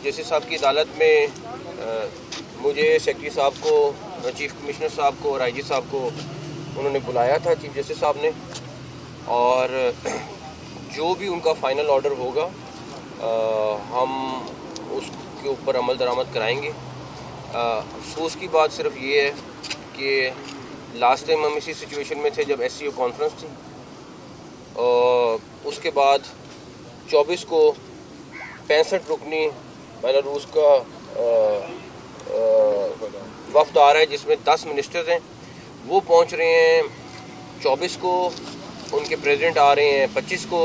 Justice साहब की अदालत में मुझे सेक्रेटरी साहब को, चीफ कमिश्नर साहब को और आईजी साहब को उन्होंने बुलाया था चीफ जस्टिस साहब ने, और जो भी उनका फ़ाइनल ऑर्डर होगा हम उसके ऊपर अमल दरामद कराएंगे। अफसोस की बात सिर्फ ये है कि लास्ट टाइम हम इसी सिचुएशन में थे जब SCO कॉन्फ्रेंस थी, और उसके बाद 24 को 65 रुकनी बेलारूस का वफ्द आ रहा है जिसमें 10 मिनिस्टर्स हैं, वो पहुंच रहे हैं 24 को, उनके प्रेसिडेंट आ रहे हैं 25 को,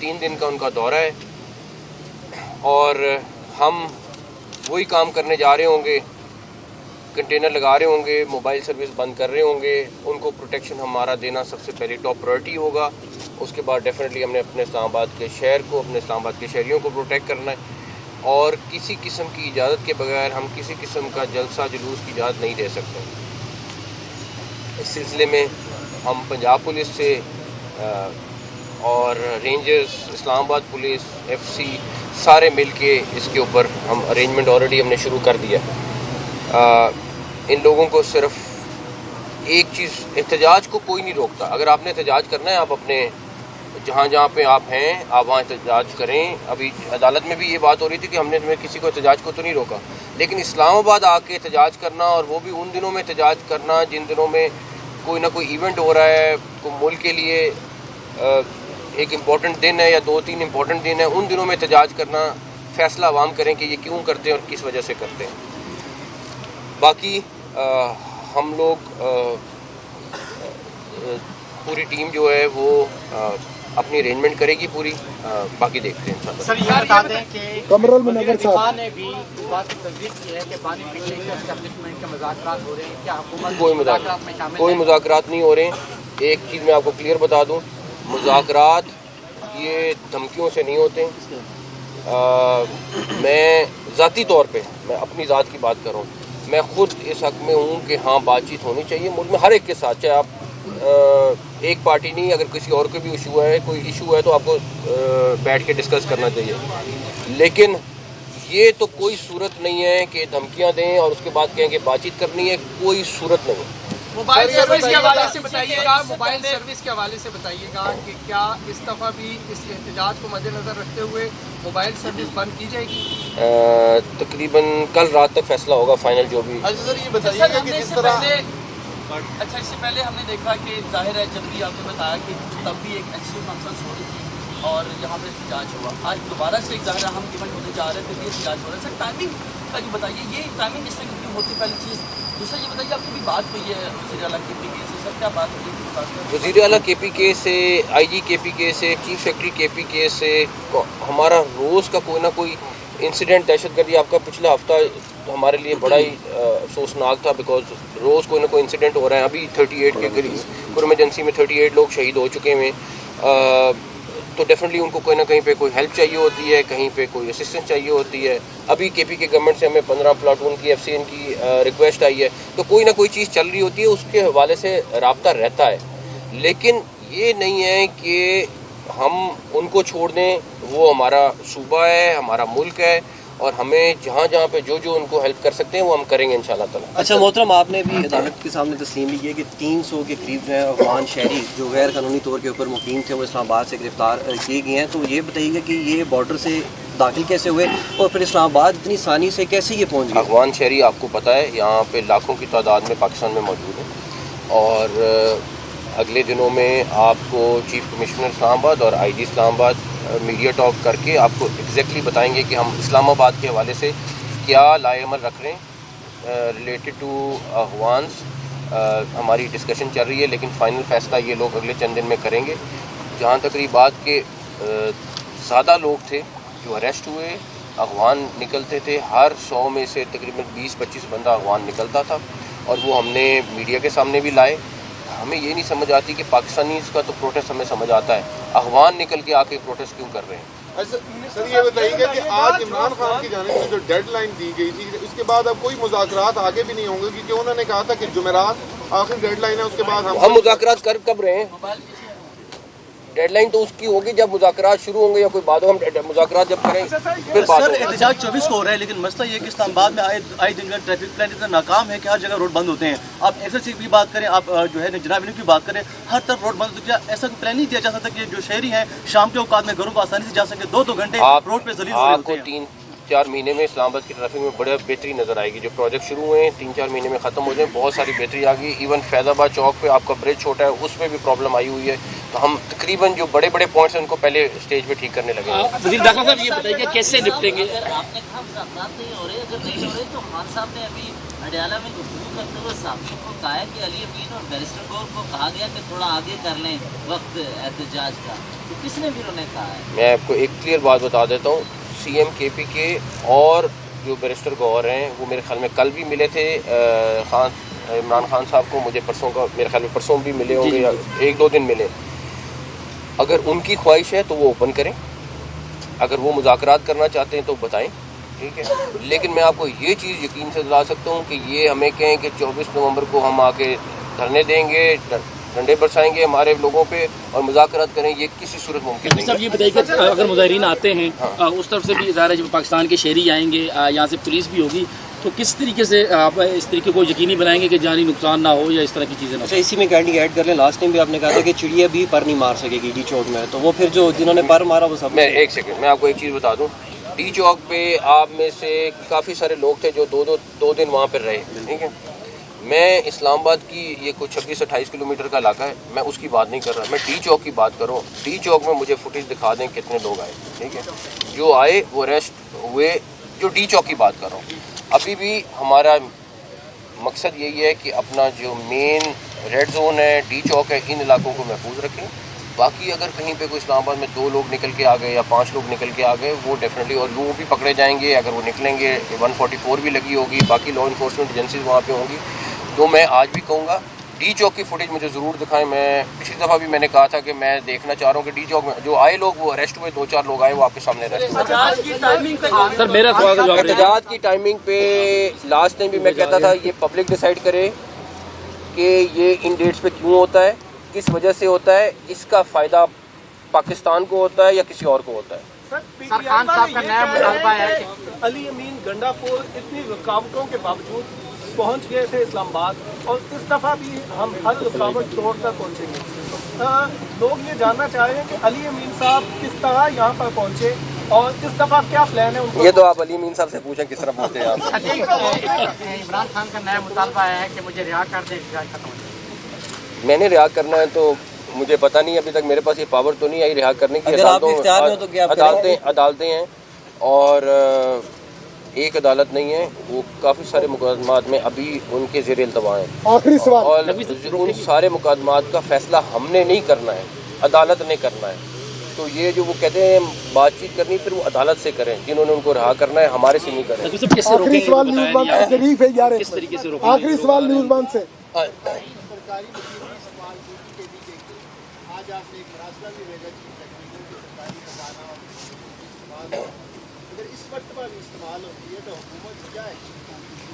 3 दिन का उनका दौरा है, और हम वही काम करने जा रहे होंगे, कंटेनर लगा रहे होंगे, मोबाइल सर्विस बंद कर रहे होंगे, उनको प्रोटेक्शन हमारा देना सबसे पहले टॉप प्रायोरिटी होगा। उसके बाद डेफिनेटली हमने अपने इस्लामाबाद के शहर को, अपने इस्लामाबाद के शहरियों को प्रोटेक्ट करना है, और किसी किस्म की इजाज़त के बगैर हम किसी किस्म का जलसा जुलूस की इजाज़त नहीं दे सकते। इस सिलसिले में हम पंजाब पुलिस से और रेंजर्स, इस्लामाबाद पुलिस, FC सारे मिल के इसके ऊपर हम अरेंजमेंट ऑलरेडी हमने शुरू कर दिया। इन लोगों को सिर्फ एक चीज़, एहतजाज को कोई नहीं रोकता। अगर आपने एहतजाज करना है, आप अपने जहाँ पे आप हैं आप वहाँ एहतजाज करें। अभी अदालत में भी ये बात हो रही थी कि हमने किसी को एहतजाज को तो नहीं रोका, लेकिन इस्लामाबाद आके एहतजाज करना, और वो भी उन दिनों में एहतजाज करना जिन दिनों में कोई ना कोई इवेंट हो रहा है, कोई मुल्क के लिए एक इम्पॉर्टेंट दिन है या 2-3 इम्पॉर्टेंट दिन है, उन दिनों में एहतजाज करना, फ़ैसला अवाम करें कि ये क्यों करते हैं और किस वजह से करते हैं। बाकी हम लोग पूरी टीम जो है वो अपनी अरेंजमेंट करेगी पूरी, बाकी देखते हैं इंशाल्लाह। सर ये बता दें कि कमरुल मुनव्वर साहब ने भी इस बात की तस्दीक की है कि पानी पीने के एस्टेब्लिशमेंट के मुज़ाकरात हो रहे हैं, क्या हुकूमत कोई मुज़ाकरात नहीं हो रहे हैं। एक चीज़ मैं आपको क्लियर बता दूं, मुज़ाकरात ये धमकियों से नहीं होते हैं। मैं ज़ाती तौर पे, मैं अपनी ज़ात की बात कर रहा हूँ, मैं ख़ुद इस हक़ में हूँ कि हाँ बातचीत होनी चाहिए मुल्क में हर एक के साथ, चाहे आप एक पार्टी नहीं, अगर किसी और को भी इशू है, कोई इशू है तो आपको बैठ के डिस्कस करना चाहिए। लेकिन ये तो कोई सूरत नहीं है कि धमकियाँ दें और उसके बाद कहें कि बातचीत करनी है, कोई सूरत नहीं है। मोबाइल सर्विस के हवाले से बताइएगा, मोबाइल सर्विस के हवाले से बताइएगा कि क्या इस दफ़ा भी इस एहतजाज को मद्देनज़र रखते हुए मोबाइल सर्विस बंद की जाएगी? तकरीबन कल रात तक फैसला होगा फाइनल जो भी। सर ये बताइएगा कि जिस तरह इससे पहले हमने देखा कि जाहिर है जब भी आपने बताया कि तब भी एक SCO कॉन्फ्रेंस हो रही थी और यहाँ पर एहतजाज हुआ, आज दोबारा से एक जाहिर हम इवेंट होने जा रहे थे, ये एहतजाज हो रहा है। सर टाइमिंग का जो बताइए, ये टाइमिंग इस तरह की होती, पहली चीज़। दूसरा ये बताइए आपकी भी बात हुई है वज़ीर आला KPK से, सर क्या बात हुई है? वज़ीर आला KPK से, IG KPK से, चीफ सेक्रेटरी KPK से हमारा रोज़ का कोई ना कोई इंसिडेंट, दहशतगर्दी आपका पिछला हफ्ता हमारे लिए बड़ा ही अफसोसनाक था, बिकॉज रोज़ कोई ना कोई इंसिडेंट हो रहा है। अभी 38 के करीब इमरजेंसी में 38 लोग शहीद हो चुके हैं। तो डेफिनेटली उनको कोई ना कहीं पे कोई हेल्प चाहिए होती है, कहीं पे कोई असिस्टेंस चाहिए होती है। अभी KPK गवर्नमेंट से हमें 15 प्लाटून की FCN की रिक्वेस्ट आई है, तो कोई ना कोई चीज़ चल रही होती है, उसके हवाले से रब्ता रहता है। लेकिन ये नहीं है कि हम उनको छोड़ दें, वो हमारा सूबा है, हमारा मुल्क है, और हमें जहाँ जहाँ पे जो जो उनको हेल्प कर सकते हैं वो हम करेंगे इंशाल्लाह ताला। अच्छा मोहतरम, आपने भी अदालत के सामने तस्लीम भी की है कि 300 के करीब जो है अफगान शहरी जो गैर कानूनी तौर के ऊपर मुकीम थे वो इस्लामाबाद से गिरफ्तार किए गए हैं। तो ये बताइएगा कि ये बॉर्डर से दाखिल कैसे हुए और फिर इस्लामाबाद इतनी आसानी से कैसे ये पहुँच गए? अफगान शहरी आपको पता है यहाँ पे लाखों की तादाद में पाकिस्तान में मौजूद है, और अगले दिनों में आपको चीफ कमिश्नर इस्लामाबाद और IG इस्लामाबाद मीडिया टॉक करके आपको एग्जैक्टली बताएंगे कि हम इस्लामाबाद के हवाले से क्या लाएअमल रख रहे हैं रिलेटेड टू अफगान्स। हमारी डिस्कशन चल रही है, लेकिन फ़ाइनल फ़ैसला ये लोग अगले चंद दिन में करेंगे। जहाँ तक बात के ज़्यादा लोग थे जो अरेस्ट हुए, अफगान निकलते थे, हर 100 में से तकरीबन 20-25 बंदा अफगान निकलता था, और वो हमने मीडिया के सामने भी लाए। हमें ये नहीं समझ आती कि पाकिस्तानी का तो प्रोटेस्ट हमें समझ आता है, अफगान निकल के आके प्रोटेस्ट क्यों कर रहे हैं? सर ये बताइएगा कि आज इमरान खान की जानिब से जो डेडलाइन दी गई थी, उसके बाद अब कोई मुज़ाकरात आगे भी नहीं होंगे, क्योंकि उन्होंने कहा था कि जुमेरात आखिरी डेडलाइन है, उसके बाद हम मुज़ाकरात कर कब रहे हैं? डेड लाइन तो उसकी होगी जब मुज़ाकरात शुरू होंगे या कोई बात हो, हम मुज़ाकरात जब करें फिर बात सर होगी। एहतजाज 24 को हो रहा है, लेकिन मसला ये है कि इस्लामाबाद में आए दिन का ट्रैफिक प्लान इतना नाकाम है कि हर जगह रोड बंद होते हैं। आप एक्सेस की बात करें, आप जो है जनाब की बात करें, हर तरफ रोड बंद। तो क्या ऐसा प्लान नहीं दिया जा सकता कि जो शहरी हैं शाम के औकात में घरों को आसानी से जा सके? 2-2 घंटे रोड पे जलील आपको 3-4 महीने में इस्लामाबाद की ट्रैफिक में बड़ा बेहतरी नज़र आएगी। जो प्रोजेक्ट शुरू हुए हैं 3-4 महीने में ख़त्म हो जाए, बहुत सारी बेहतरी आ गई। इवन फैज़ाबाद चौक पे आपका ब्रिज छोटा है, उसमें भी प्रॉब्लम आई हुई है। तो हम तकरीबन जो बड़े बड़े पॉइंट्स हैं उनको पहले स्टेज पे ठीक करने लगे। वज़ीर दाखिला साहब ये बताइए कैसे निपटेंगे? आपने कहा मुज़ाकरात नहीं हो रहे, अगर नहीं हो रहे तो खान साहब ने अभी अडयाला में गुफ्तगू करते हुए साथियों को कहा है कि अली अमीन और बैरिस्टर को कहा गया कि थोड़ा आगे कर लें वक्त एहतजाज का। तो किसने फिर उन्हें कहा है? मैं आपको एक क्लियर बात बता देता हूँ, CM KP के और जो बैरिस्टर गौहर हैं वो मेरे ख्याल में कल भी मिले थे इमरान खान साहब को। मुझे परसों का मेरे ख्याल में परसों भी मिले होंगे या 1-2 दिन मिले। अगर उनकी ख्वाहिश है तो वो ओपन करें, अगर वो मुज़ाकरात करना चाहते हैं तो बताएं, ठीक है। लेकिन मैं आपको ये चीज़ यकीन से दिला सकता हूँ कि ये हमें कहें कि 24 नवंबर को हम आके धरने देंगे, डंडे बरसाएंगे हमारे लोगों पे और मुज़ाकरात करें, ये किसी सूरत मुमकिन नहीं है। साहब ये बताइए कि अगर मुजाहिरीन आते हैं उस तरफ से भी ज़ाहिर है जब पाकिस्तान के शहरी आएंगे, यहाँ से पुलिस भी होगी, तो किस तरीके से आप इस तरीके को यकीनी बनाएंगे कि जानी नुकसान ना हो या इस तरह की चीज़ें ना हो? अच्छा, इसी में कैंडी ऐड कर लें, लास्ट टाइम भी आपने कहा था कि चिड़िया भी पर नहीं मार सकेगी डी चौक में, तो वो फिर जो जिन्होंने पर मारा वो सब। मैं एक सेकंड मैं आपको एक चीज़ बता दूं, डी चौक पे आप में से काफ़ी सारे लोग थे जो दो दिन वहाँ पर रहे, ठीक है। मैं इस्लामाबाद की ये कुछ 26-28 किलोमीटर का इलाका है, मैं उसकी बात नहीं कर रहा, मैं डी चौक की बात कर रहा हूँ। डी चौक में मुझे फुटेज दिखा दें कितने लोग आए, ठीक है। जो आए वो अरेस्ट हुए, जो डी चौक की बात कर रहा हूँ। अभी भी हमारा मकसद यही है कि अपना जो मेन रेड जोन है, डी चौक है, इन इलाकों को महफूज रखें। बाकी अगर कहीं पे कोई इस्लामाबाद में 2 लोग निकल के आ गए या 5 लोग निकल के आ गए, वो डेफिनेटली, और वो भी पकड़े जाएंगे अगर वो निकलेंगे। 144 भी लगी होगी, बाकी लॉ इन्फोर्समेंट एजेंसीज वहाँ पे होंगी। तो मैं आज भी कहूँगा डी चौक की फुटेज मुझे ज़रूर दिखाएं। मैं पिछली दफ़ा भी मैंने कहा था कि मैं देखना चाह रहा हूँ कि डी चौक में जो आए लोग वो अरेस्ट हुए, 2-4 लोग आए वो आपके सामने अरेस्ट हुए। सर मेरा सवाल एहतजाज की टाइमिंग पे लास्ट टाइम भी मैं कहता था ये पब्लिक डिसाइड करे कि ये इन डेट्स पे क्यों होता है, किस वजह से होता है, इसका फ़ायदा पाकिस्तान को होता है या किसी और को होता है। सर खान साहब का नया मुतालबा है कि अली अमीन गंडापुर इतनी रुकावटों के बावजूद पहुंच गए थे इस्लामाबाद, और इस दफ़ा भी हम हर रुकावट तोड़कर पहुंचेंगे। लोग ये जानना चाह रहे हैं कि अली अमीन साहब किस तरह यहाँ पर पहुंचे और इस दफ़ा क्या प्लान है उनको। ये तो आप अली अमीन साहब से पूछें किस तरह पहुंचे आप। इमरान खान का नया मुतालबा है कि मुझे रिहा कर दें, एहतजाज खत्म हो जाए। मैंने रिहा करना है तो मुझे पता नहीं, अभी तक मेरे पास ये पावर तो नहीं आई रिहा करने की। अदालतें हैं और एक अदालत नहीं है, वो काफ़ी सारे मुकदमात में अभी उनके ज़ेर इल्तवा हैं। आखिरी सवाल, और उन सारे मुकदमात का फैसला हमने नहीं करना है, अदालत ने करना है। तो ये जो वो कहते हैं बातचीत करनी, फिर वो अदालत से करें, जिन्होंने उनको रहा करना है, हमारे से नहीं करें। आखिरी सवाल न्यूज़ से शरीफ है यार, किस तरीके से आखिरी सवाल न्यूज़ से।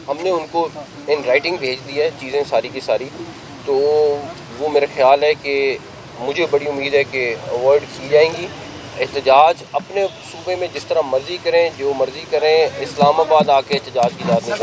हमने उनको इन राइटिंग भेज दिया है चीज़ें सारी की सारी, तो वो मेरा ख्याल है कि मुझे बड़ी उम्मीद है कि अवॉइड की जाएंगी। एहतजाज अपने सूबे में जिस तरह मर्जी करें, जो मर्जी करें, इस्लामाबाद आके एहतजाज की जाती है।